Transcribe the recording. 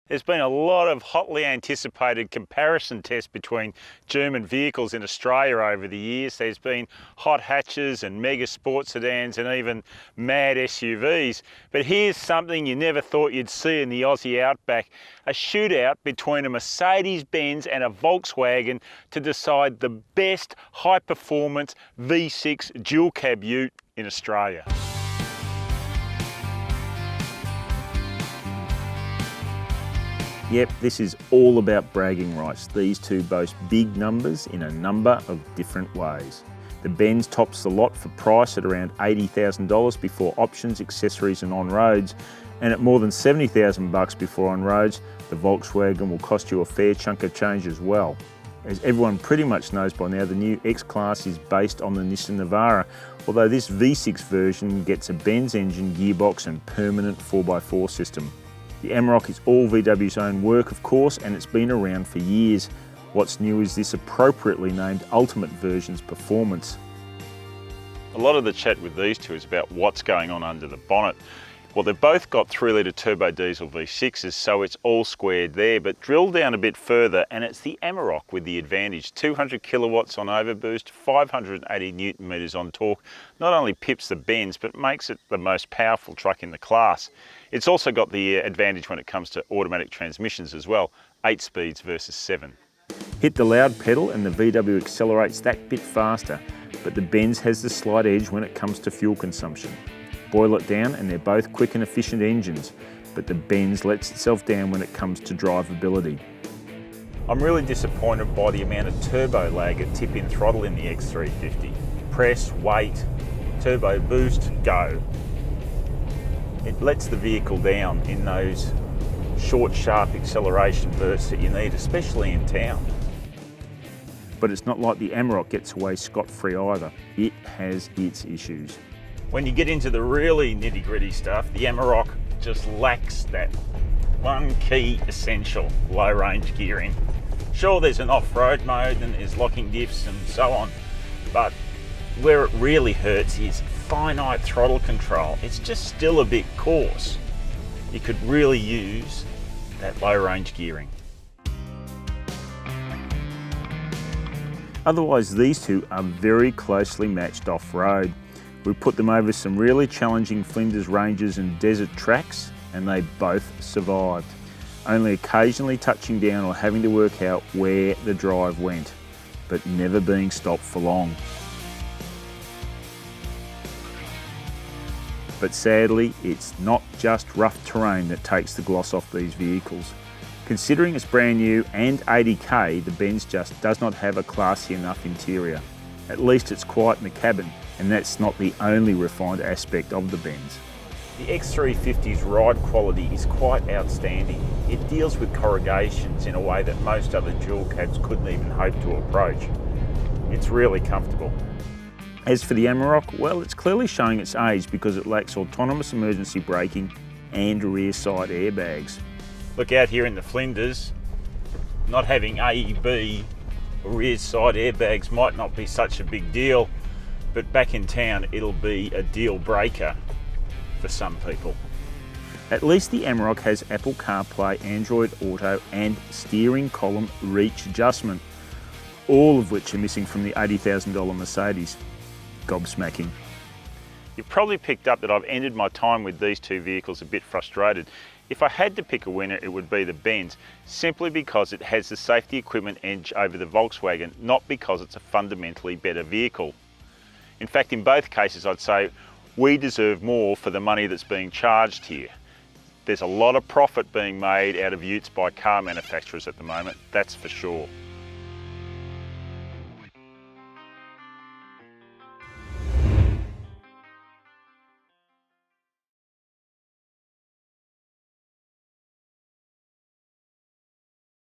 There's been a lot of hotly anticipated comparison tests between German vehicles in Australia over the years. There's been hot hatches and mega sports sedans and even mad SUVs. But here's something you never thought you'd see in the Aussie outback: a shootout between a Mercedes-Benz and a Volkswagen to decide the best high-performance V6 dual cab ute in Australia. Yep, this is all about bragging rights. These two boast big numbers in a number of different ways. The Benz tops the lot for price at around $80,000 before options, accessories and on-roads, and at more than $70,000 before on-roads, the Volkswagen will cost you a fair chunk of change as well. As everyone pretty much knows by now, the new X-Class is based on the Nissan Navara, although this V6 version gets a Benz engine, gearbox and permanent 4x4 system. The Amarok is all VW's own work, of course, and it's been around for years. What's new is this appropriately named Ultimate version's performance. A lot of the chat with these two is about what's going on under the bonnet. Well, they've both got 3-litre turbo diesel V6s, so it's all squared there, but drill down a bit further and it's the Amarok with the advantage. 200 kilowatts on overboost, 580 newton meters on torque. Not only pips the Benz, but makes it the most powerful truck in the class. It's also got the advantage when it comes to automatic transmissions as well, 8 speeds versus 7. Hit the loud pedal and the VW accelerates that bit faster, but the Benz has the slight edge when it comes to fuel consumption. Boil it down and they're both quick and efficient engines, but the Benz lets itself down when it comes to drivability. I'm really disappointed by the amount of turbo lag at tip-in throttle in the X350. Press, wait, turbo boost, go. It lets the vehicle down in those short, sharp acceleration bursts that you need, especially in town. But it's not like the Amarok gets away scot-free either. It has its issues. When you get into the really nitty-gritty stuff, the Amarok just lacks that one key essential: low-range gearing. Sure, there's an off-road mode and there's locking diffs and so on, but where it really hurts is finite throttle control. It's just still a bit coarse. You could really use that low-range gearing. Otherwise, these two are very closely matched off-road. We put them over some really challenging Flinders ranges and desert tracks, and they both survived, only occasionally touching down or having to work out where the drive went, but never being stopped for long. But sadly, it's not just rough terrain that takes the gloss off these vehicles. Considering it's brand new and 80k, the Benz just does not have a classy enough interior. At least it's quiet in the cabin, and that's not the only refined aspect of the Benz. The X350's ride quality is quite outstanding. It deals with corrugations in a way that most other dual cabs couldn't even hope to approach. It's really comfortable. As for the Amarok, well, it's clearly showing its age because it lacks autonomous emergency braking and rear side airbags. Look out here in the Flinders, not having AEB or rear side airbags might not be such a big deal, but back in town it'll be a deal breaker for some people. At least the Amarok has Apple CarPlay, Android Auto and steering column reach adjustment, all of which are missing from the $80,000 Mercedes. Gobsmacking. You've probably picked up that I've ended my time with these two vehicles a bit frustrated. If I had to pick a winner, it would be the Benz, simply because it has the safety equipment edge over the Volkswagen, not because it's a fundamentally better vehicle. In fact, in both cases, I'd say we deserve more for the money that's being charged here. There's a lot of profit being made out of utes by car manufacturers at the moment, that's for sure.